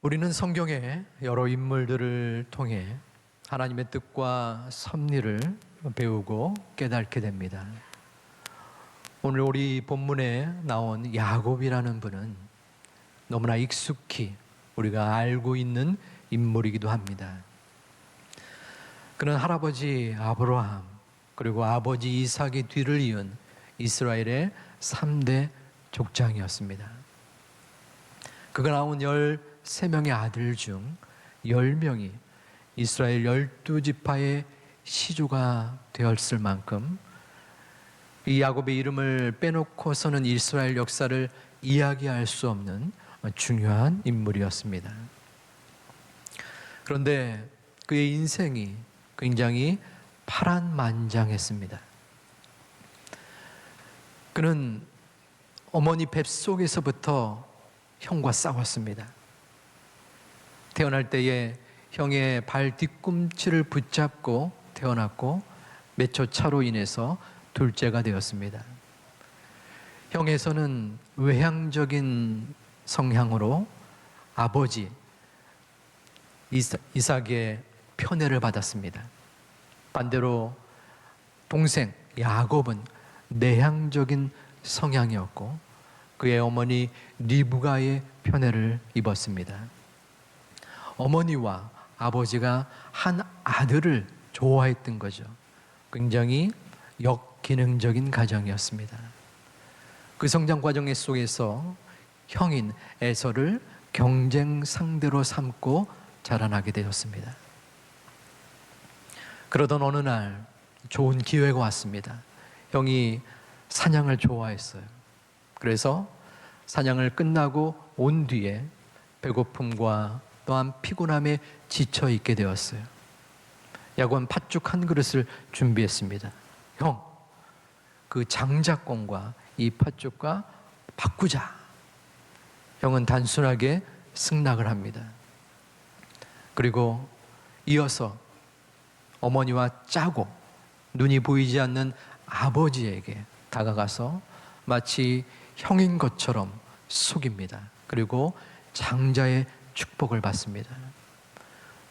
우리는 성경의 여러 인물들을 통해 하나님의 뜻과 섭리를 배우고 깨닫게 됩니다. 오늘 우리 본문에 나온 야곱이라는 분은 너무나 익숙히 우리가 알고 있는 인물이기도 합니다. 그는 할아버지 아브라함 그리고 아버지 이삭의 뒤를 이은 이스라엘의 3대 족장이었습니다. 그가 낳은 13명의 아들 중 10명이 이스라엘 12지파의 시조가 되었을 만큼 이 야곱의 이름을 빼놓고서는 이스라엘 역사를 이야기할 수 없는 중요한 인물이었습니다. 그런데 그의 인생이 굉장히 파란만장했습니다. 그는 어머니 뱃속에서부터 형과 싸웠습니다. 태어날 때에 형의 발 뒤꿈치를 붙잡고 태어났고 몇 초 차로 인해서 둘째가 되었습니다. 형에서는 외향적인 성향으로 아버지 이삭의 편애를 받았습니다. 반대로 동생 야곱은 내향적인 성향이었고 그의 어머니 리브가의 편애를 입었습니다. 어머니와 아버지가 한 아들을 좋아했던 거죠. 굉장히 역기능적인 가정이었습니다. 그 성장 과정 속에서 형인 에서를 경쟁 상대로 삼고 자라나게 되었습니다. 그러던 어느 날 좋은 기회가 왔습니다. 형이 사냥을 좋아했어요. 그래서 사냥을 끝나고 온 뒤에 배고픔과 또한 피곤함에 지쳐 있게 되었어요. 야곱은 팥죽 한 그릇을 준비했습니다. 형, 그 장자권과 이 팥죽과 바꾸자. 형은 단순하게 승낙을 합니다. 그리고 이어서 어머니와 짜고 눈이 보이지 않는 아버지에게 다가가서 마치 형인 것처럼 속입니다. 그리고 장자의 축복을 받습니다.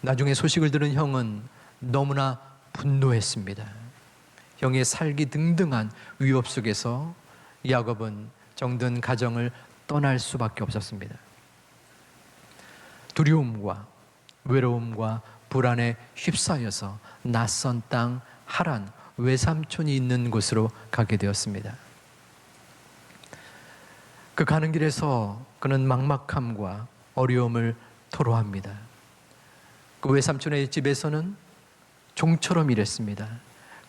나중에 소식을 들은 형은 너무나 분노했습니다. 형의 살기 등등한 위협 속에서 야곱은 정든 가정을 떠날 수밖에 없었습니다. 두려움과 외로움과 불안에 휩싸여서 낯선 땅 하란 외삼촌이 있는 곳으로 가게 되었습니다. 그 가는 길에서 그는 막막함과 어려움을 토로합니다. 그 외삼촌의 집에서는 종처럼 일했습니다.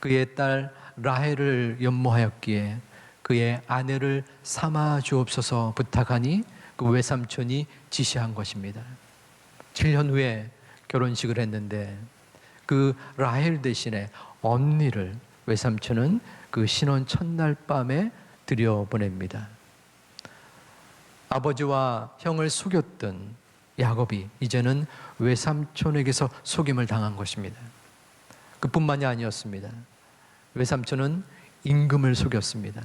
그의 딸 라헬을 연모하였기에 그의 아내를 삼아 주옵소서 부탁하니 그 외삼촌이 지시한 것입니다. 7년 후에 결혼식을 했는데 그 라헬 대신에 언니를 외삼촌은 그 신혼 첫날 밤에 들여보냅니다. 아버지와 형을 속였던 야곱이 이제는 외삼촌에게서 속임을 당한 것입니다. 그뿐만이 아니었습니다. 외삼촌은 임금을 속였습니다.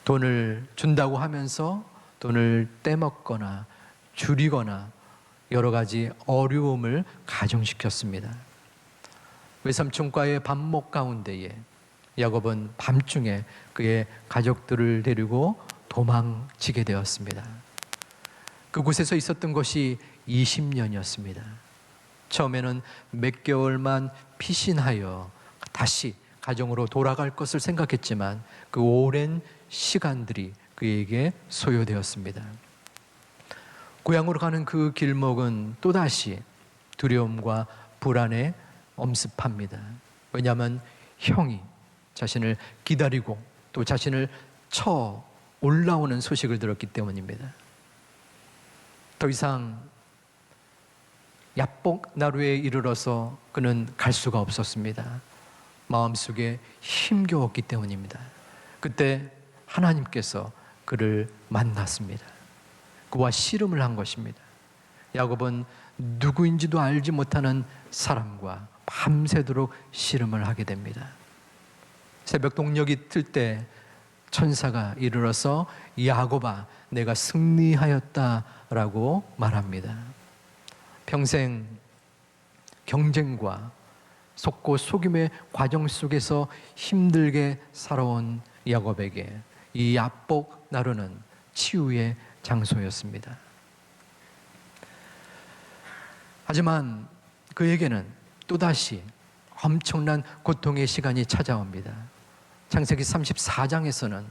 돈을 준다고 하면서 돈을 떼먹거나 줄이거나 여러 가지 어려움을 가중시켰습니다. 외삼촌과의 반목 가운데에 야곱은 밤중에 그의 가족들을 데리고 도망치게 되었습니다. 그곳에서 있었던 것이 20년이었습니다. 처음에는 몇 개월만 피신하여 다시 가정으로 돌아갈 것을 생각했지만 그 오랜 시간들이 그에게 소요되었습니다. 고향으로 가는 그 길목은 또다시 두려움과 불안에 엄습합니다. 왜냐하면 형이 자신을 기다리고 또 자신을 쳐 올라오는 소식을 들었기 때문입니다. 더 이상 야복 나루에 이르러서 그는 갈 수가 없었습니다. 마음속에 힘겨웠기 때문입니다. 그때 하나님께서 그를 만났습니다. 그와 씨름을 한 것입니다. 야곱은 누구인지도 알지 못하는 사람과 밤새도록 씨름을 하게 됩니다. 새벽 동력이 틀 때 천사가 이르러서 야곱아 내가 승리하였다 라고 말합니다. 평생 경쟁과 속고 속임의 과정 속에서 힘들게 살아온 야곱에게 이 야복 나루는 치유의 장소였습니다. 하지만 그에게는 또다시 엄청난 고통의 시간이 찾아옵니다. 창세기 34장에서는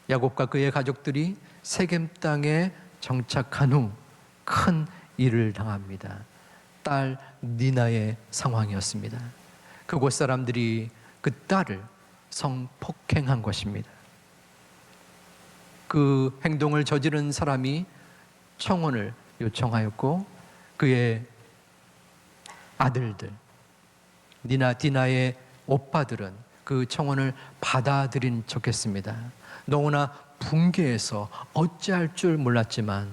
야곱과 그의 가족들이 세겜 땅에 정착한 후 큰 일을 당합니다. 딸 니나의 상황이었습니다. 그곳 사람들이 그 딸을 성폭행한 것입니다. 그 행동을 저지른 사람이 청혼을 요청하였고 그의 아들들, 디나의 오빠들은 그 청혼을 받아들인 척했습니다. 너무나 붕괴해서 어찌할 줄 몰랐지만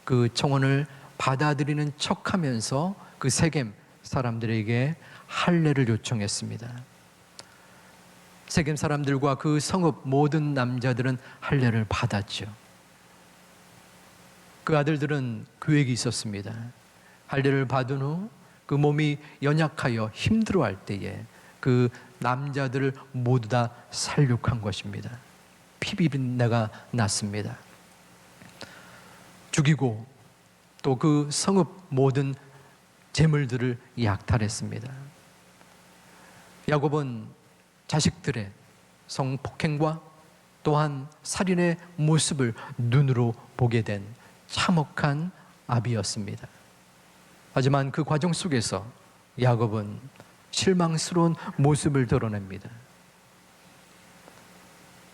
그 청혼을 받아들이는 척하면서 그 세겜 사람들에게 할례를 요청했습니다. 세겜 사람들과 그 성읍 모든 남자들은 할례를 받았죠. 그 아들들은 계획이 있었습니다. 할례를 받은 후 그 몸이 연약하여 힘들어할 때에 그 남자들을 모두 다 살육한 것입니다. 피비린내가 났습니다. 죽이고 또 그 성읍 모든 재물들을 약탈했습니다. 야곱은 자식들의 성폭행과 또한 살인의 모습을 눈으로 보게 된 참혹한 아비였습니다. 하지만 그 과정 속에서 야곱은 실망스러운 모습을 드러냅니다.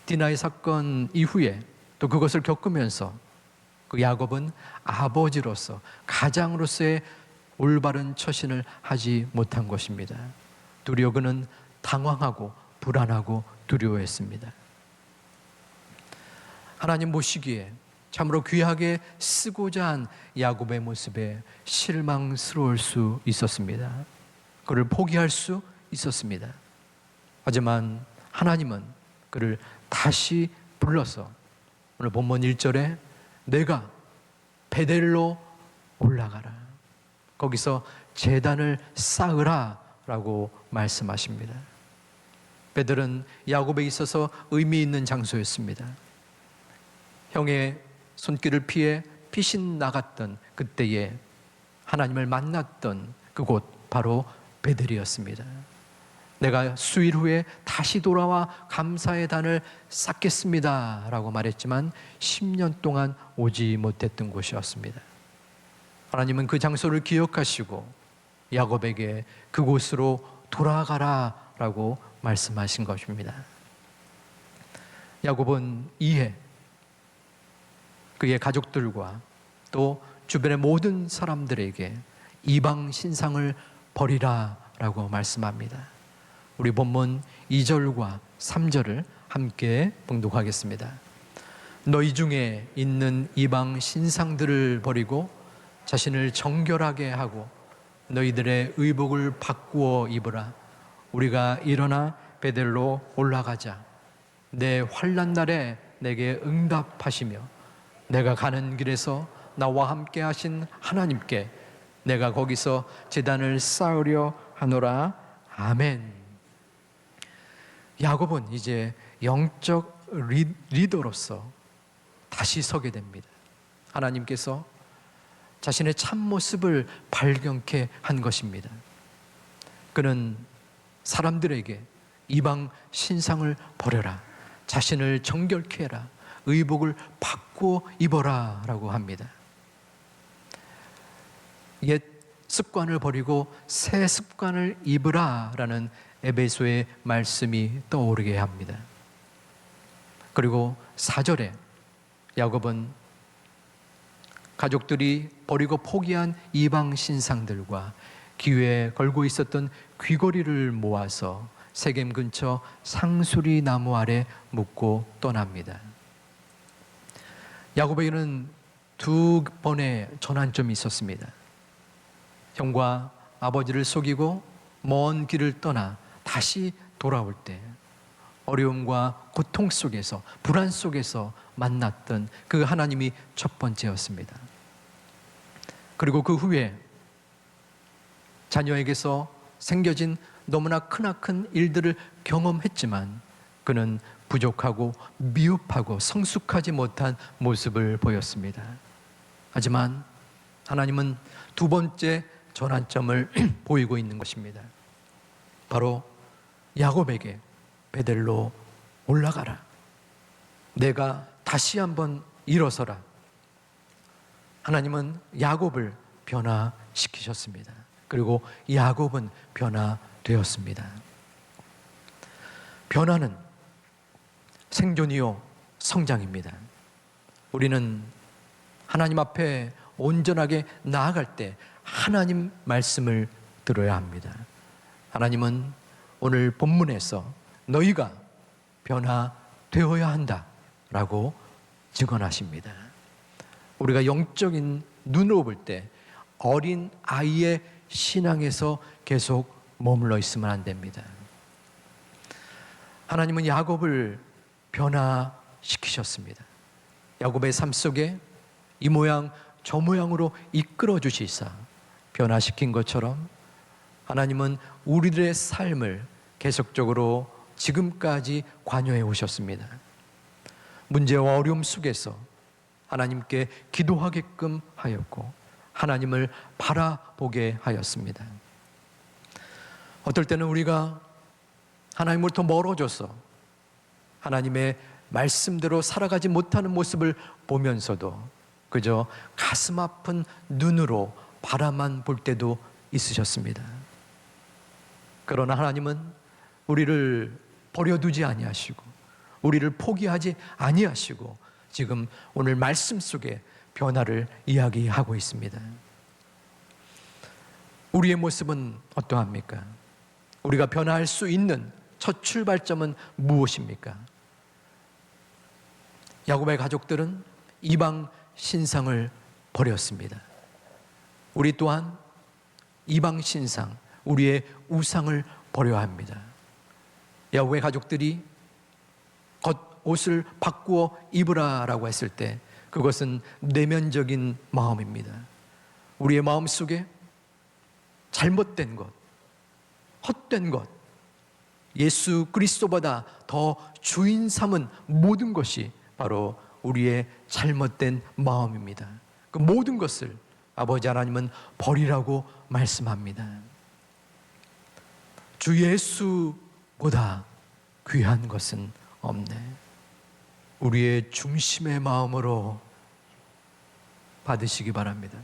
디나의 사건 이후에 또 그것을 겪으면서 그 야곱은 아버지로서 가장으로서의 올바른 처신을 하지 못한 것입니다. 도리어 그는 당황하고 불안하고 두려워했습니다. 하나님 보시기에 참으로 귀하게 쓰고자 한 야곱의 모습에 실망스러울 수 있었습니다. 그를 포기할 수 있었습니다. 하지만 하나님은 그를 다시 불러서 오늘 본문 1절에 내가 베델로 올라가라. 거기서 제단을 쌓으라 라고 말씀하십니다. 베델은 야곱에 있어서 의미 있는 장소였습니다. 형의 손길을 피해 피신 나갔던 그때에 하나님을 만났던 그곳 바로 베델이었습니다. 내가 수일 후에 다시 돌아와 감사의 단을 쌓겠습니다 라고 말했지만 10년 동안 오지 못했던 곳이었습니다. 하나님은 그 장소를 기억하시고 야곱에게 그곳으로 돌아가라 라고 말씀하신 것입니다. 야곱은 이에 그의 가족들과 또 주변의 모든 사람들에게 이방 신상을 버리라 라고 말씀합니다. 우리 본문 2절과 3절을 함께 봉독하겠습니다. 너희 중에 있는 이방 신상들을 버리고 자신을 정결하게 하고 너희들의 의복을 바꾸어 입으라. 우리가 일어나 베델로 올라가자. 내 환난 날에 내게 응답하시며 내가 가는 길에서 나와 함께 하신 하나님께 내가 거기서 제단을 쌓으려 하노라. 아멘. 야곱은 이제 영적 리더로서 다시 서게 됩니다. 하나님께서 자신의 참모습을 발견케 한 것입니다. 그는 사람들에게 이방 신상을 버려라. 자신을 정결케 해라. 의복을 바꾸어 입어라 라고 합니다. 옛 습관을 버리고 새 습관을 입으라 라는 에베소의 말씀이 떠오르게 합니다. 그리고 4절에 야곱은 가족들이 버리고 포기한 이방 신상들과 기회에 걸고 있었던 귀걸이를 모아서 세겜 근처 상수리 나무 아래 묻고 떠납니다. 야곱에게는 두 번의 전환점이 있었습니다. 형과 아버지를 속이고 먼 길을 떠나 다시 돌아올 때 어려움과 고통 속에서 불안 속에서 만났던 그 하나님이 첫 번째였습니다. 그리고 그 후에 자녀에게서 생겨진 너무나 크나큰 일들을 경험했지만 그는 부족하고 미흡하고 성숙하지 못한 모습을 보였습니다. 하지만 하나님은 두 번째 전환점을 보이고 있는 것입니다. 바로 야곱에게 베델로 올라가라. 내가 다시 한번 일어서라. 하나님은 야곱을 변화시키셨습니다. 그리고 야곱은 변화되었습니다. 변화는 생존이요 성장입니다. 우리는 하나님 앞에 온전하게 나아갈 때 하나님 말씀을 들어야 합니다. 하나님은 오늘 본문에서 너희가 변화되어야 한다라고 증언하십니다. 우리가 영적인 눈으로 볼 때 어린 아이의 신앙에서 계속 머물러 있으면 안 됩니다. 하나님은 야곱을 변화시키셨습니다. 야곱의 삶 속에 이 모양 저 모양으로 이끌어 주시사 변화시킨 것처럼 하나님은 우리들의 삶을 계속적으로 지금까지 관여해 오셨습니다. 문제와 어려움 속에서 하나님께 기도하게끔 하였고 하나님을 바라보게 하였습니다. 어떨 때는 우리가 하나님으로부터 멀어져서 하나님의 말씀대로 살아가지 못하는 모습을 보면서도 그저 가슴 아픈 눈으로 바라만 볼 때도 있으셨습니다. 그러나 하나님은 우리를 버려두지 아니하시고 우리를 포기하지 아니하시고 지금 오늘 말씀 속에 변화를 이야기하고 있습니다. 우리의 모습은 어떠합니까? 우리가 변화할 수 있는 첫 출발점은 무엇입니까? 야곱의 가족들은 이방 신상을 버렸습니다. 우리 또한 이방 신상, 우리의 우상을 버려야 합니다. 야곱의 가족들이 겉옷을 바꾸어 입으라라고 했을 때 그것은 내면적인 마음입니다. 우리의 마음 속에 잘못된 것, 헛된 것, 예수 그리스도보다 더 주인 삼은 모든 것이 바로 우리의 잘못된 마음입니다. 그 모든 것을 아버지 하나님은 버리라고 말씀합니다. 주 예수보다 귀한 것은 없네. 우리의 중심의 마음으로 받으시기 바랍니다.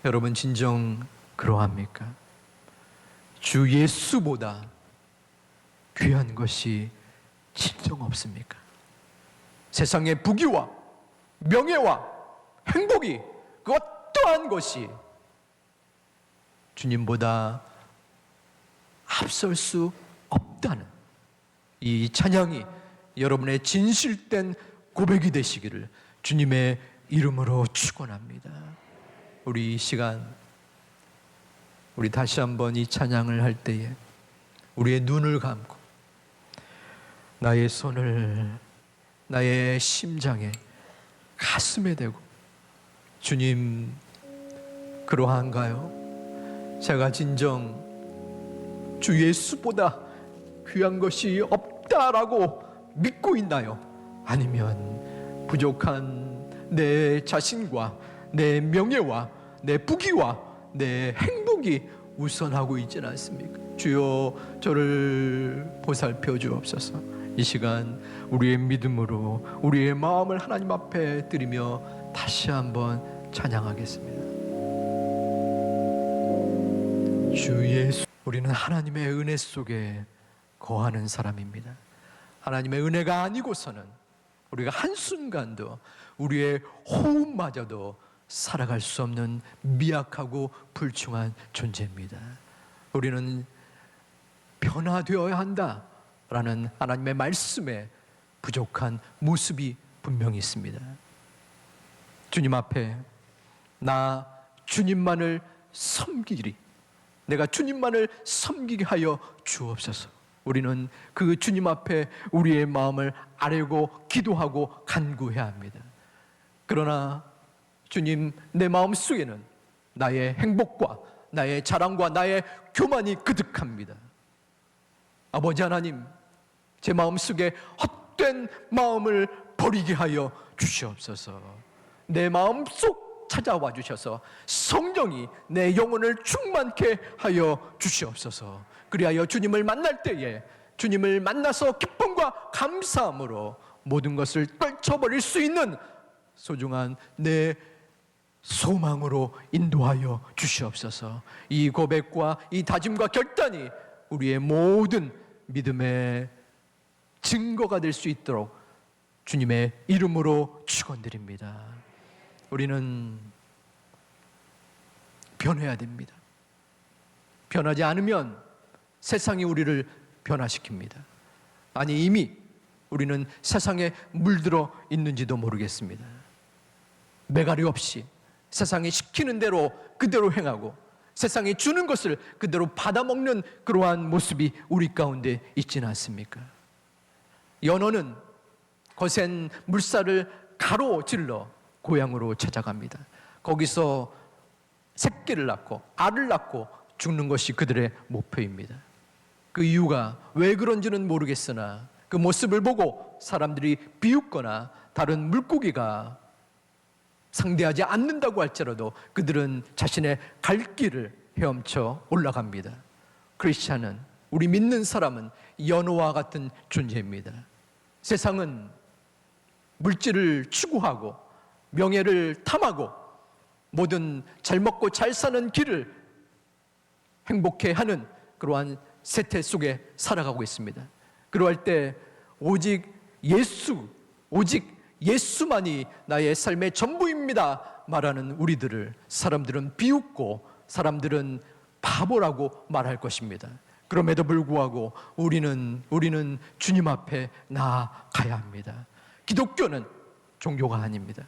여러분 진정 그러합니까? 주 예수보다 귀한 것이 진정 없습니까? 세상의 부귀와 명예와 행복이 그 어떠한 것이 주님보다 앞설 수 없다는 이 찬양이 여러분의 진실된 고백이 되시기를 주님의 이름으로 축원합니다. 우리 이 시간 우리 다시 한번 이 찬양을 할 때에 우리의 눈을 감고 나의 손을 나의 심장에 가슴에 대고 주님 그러한가요? 제가 진정 주 예수보다 귀한 것이 없다라고 믿고 있나요? 아니면 부족한 내 자신과 내 명예와 내 부귀와 내 행복이 우선하고 있지는 않습니까? 주여 저를 보살펴 주옵소서. 이 시간 우리의 믿음으로 우리의 마음을 하나님 앞에 드리며 다시 한번 찬양하겠습니다. 주 예수, 우리는 하나님의 은혜 속에 거하는 사람입니다. 하나님의 은혜가 아니고서는 우리가 한순간도 우리의 호흡마저도 살아갈 수 없는 미약하고 불충한 존재입니다. 우리는 변화되어야 한다라는 하나님의 말씀에 부족한 모습이 분명히 있습니다. 주님 앞에 나 주님만을 섬기리, 내가 주님만을 섬기게 하여 주옵소서. 우리는 그 주님 앞에 우리의 마음을 아뢰고 기도하고 간구해야 합니다. 그러나 주님, 내 마음 속에는 나의 행복과 나의 자랑과 나의 교만이 그득합니다. 아버지 하나님, 제 마음 속에 헛된 마음을 버리게 하여 주시옵소서. 내 마음 속 찾아와 주셔서 성령이 내 영혼을 충만케 하여 주시옵소서. 그리하여 주님을 만날 때에 주님을 만나서 기쁨과 감사함으로 모든 것을 떨쳐버릴 수 있는 소중한 내 소망으로 인도하여 주시옵소서. 이 고백과 이 다짐과 결단이 우리의 모든 믿음의 증거가 될 수 있도록 주님의 이름으로 축원드립니다. 우리는 변해야 됩니다. 변하지 않으면 세상이 우리를 변화시킵니다. 아니, 이미 우리는 세상에 물들어 있는지도 모르겠습니다. 매가리 없이 세상이 시키는 대로 그대로 행하고 세상이 주는 것을 그대로 받아먹는 그러한 모습이 우리 가운데 있지는 않습니까? 연어는 거센 물살을 가로질러 고향으로 찾아갑니다. 거기서 새끼를 낳고 알을 낳고 죽는 것이 그들의 목표입니다. 그 이유가 왜 그런지는 모르겠으나 그 모습을 보고 사람들이 비웃거나 다른 물고기가 상대하지 않는다고 할지라도 그들은 자신의 갈 길을 헤엄쳐 올라갑니다. 크리스찬은, 우리 믿는 사람은 연어와 같은 존재입니다. 세상은 물질을 추구하고 명예를 탐하고 모든 잘 먹고 잘 사는 길을 행복해하는 그러한 세태 속에 살아가고 있습니다. 그러할 때 오직 예수만이 나의 삶의 전부입니다 말하는 우리들을 사람들은 비웃고 사람들은 바보라고 말할 것입니다. 그럼에도 불구하고 우리는 주님 앞에 나아가야 합니다. 기독교는 종교가 아닙니다.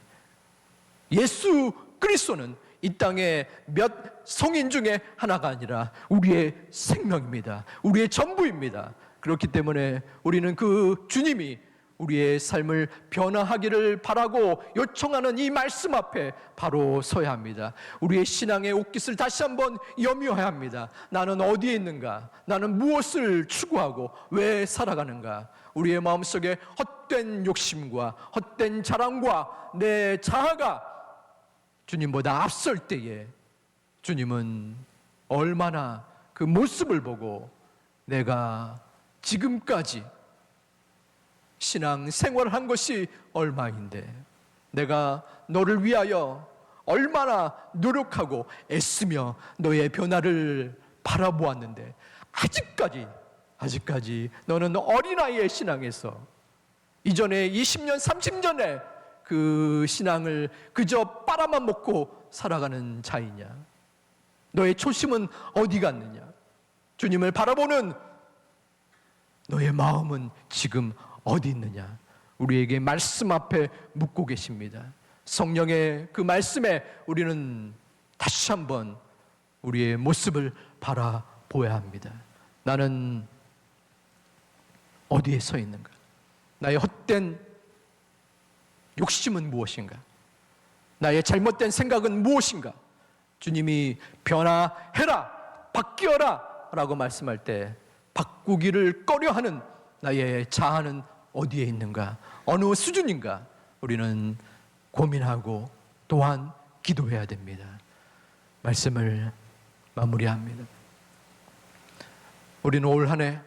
예수 그리스도는 이 땅의 몇 성인 중에 하나가 아니라 우리의 생명입니다. 우리의 전부입니다. 그렇기 때문에 우리는 그 주님이 우리의 삶을 변화하기를 바라고 요청하는 이 말씀 앞에 바로 서야 합니다. 우리의 신앙의 옷깃을 다시 한번 염려해야 합니다. 나는 어디에 있는가? 나는 무엇을 추구하고 왜 살아가는가? 우리의 마음속에 헛된 욕심과 헛된 자랑과 내 자아가 주님보다 앞설 때에 주님은 얼마나 그 모습을 보고 내가 지금까지 신앙 생활을 한 것이 얼마인데 내가 너를 위하여 얼마나 노력하고 애쓰며 너의 변화를 바라보았는데 아직까지 너는 어린아이의 신앙에서 이전에 20년 30년에 그 신앙을 그저 빨아만 먹고 살아가는 자이냐? 너의 초심은 어디 갔느냐? 주님을 바라보는 너의 마음은 지금 어디 있느냐? 우리에게 말씀 앞에 묻고 계십니다. 성령의 그 말씀에 우리는 다시 한번 우리의 모습을 바라보아야 합니다. 나는 어디에 서 있는가? 나의 헛된 욕심은 무엇인가? 나의 잘못된 생각은 무엇인가? 주님이 변화해라, 바뀌어라 라고 말씀할 때 바꾸기를 꺼려하는 나의 자아는 어디에 있는가? 어느 수준인가? 우리는 고민하고 또한 기도해야 됩니다. 말씀을 마무리합니다. 우리는 올 한 해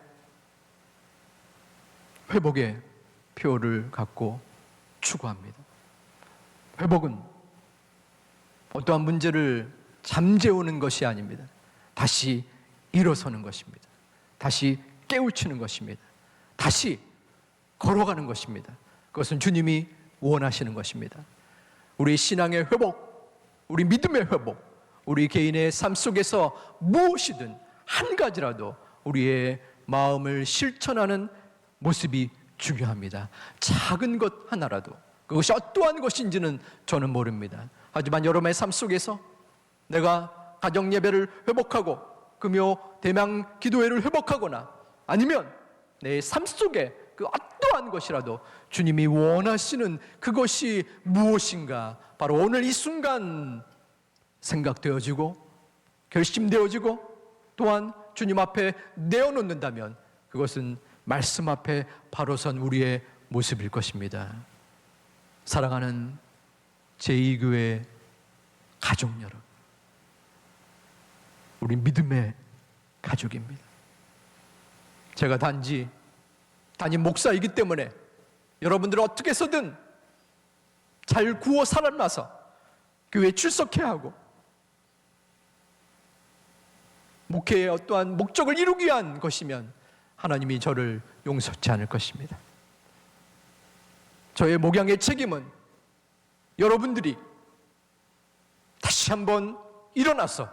회복의 표를 갖고 추구합니다. 회복은 어떠한 문제를 잠재우는 것이 아닙니다. 다시 일어서는 것입니다. 다시 깨우치는 것입니다. 다시 걸어가는 것입니다. 그것은 주님이 원하시는 것입니다. 우리 신앙의 회복, 우리 믿음의 회복, 우리 개인의 삶 속에서 무엇이든 한 가지라도 우리의 마음을 실천하는 모습이 중요합니다. 작은 것 하나라도, 그것이 어떠한 것인지는 저는 모릅니다. 하지만 여러분의 삶 속에서 내가 가정 예배를 회복하고 금요 대명 기도회를 회복하거나 아니면 내 삶 속에 그 어떠한 어떠한 것이라도 주님이 원하시는 그것이 무엇인가, 바로 오늘 이 순간 생각되어지고 결심되어지고 또한 주님 앞에 내어놓는다면 그것은 말씀 앞에 바로 선 우리의 모습일 것입니다. 사랑하는 제2교회 가족 여러분, 우리 믿음의 가족입니다. 제가 단지 담임 목사이기 때문에 여러분들을 어떻게 해서든 잘 구워 살아나서 교회에 출석해야 하고 목회의 어떠한 목적을 이루기 위한 것이면 하나님이 저를 용서치 않을 것입니다. 저의 목양의 책임은 여러분들이 다시 한번 일어나서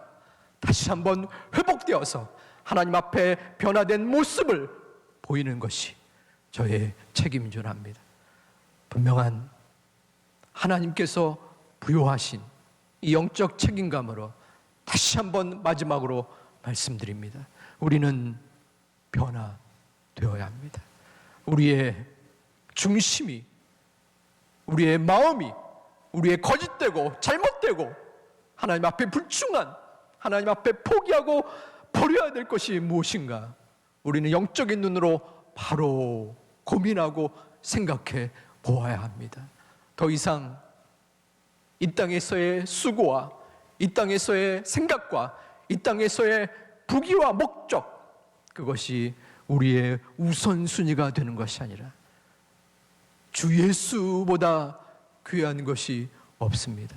다시 한번 회복되어서 하나님 앞에 변화된 모습을 보이는 것이 저의 책임인 줄 압니다. 분명한 하나님께서 부여하신 이 영적 책임감으로 다시 한번 마지막으로 말씀드립니다. 우리는 변화되어야 합니다. 우리의 중심이, 우리의 마음이, 우리의 거짓되고 잘못되고 하나님 앞에 불충한, 하나님 앞에 포기하고 버려야 될 것이 무엇인가, 우리는 영적인 눈으로 바로 고민하고 생각해 보아야 합니다. 더 이상 이 땅에서의 수고와 이 땅에서의 생각과 이 땅에서의 부귀와 목적, 그것이 우리의 우선순위가 되는 것이 아니라 주 예수보다 귀한 것이 없습니다.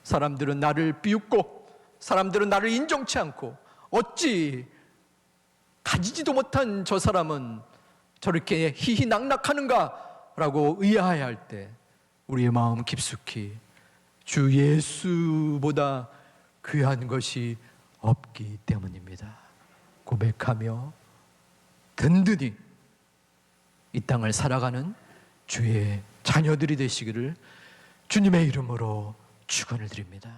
사람들은 나를 비웃고 사람들은 나를 인정치 않고 어찌 가지지도 못한 저 사람은 저렇게 희희낙낙하는가 라고 의아해야 할 때 우리의 마음 깊숙이 주 예수보다 귀한 것이 없기 때문입니다. 고백하며 든든히 이 땅을 살아가는 주의 자녀들이 되시기를 주님의 이름으로 축원을 드립니다.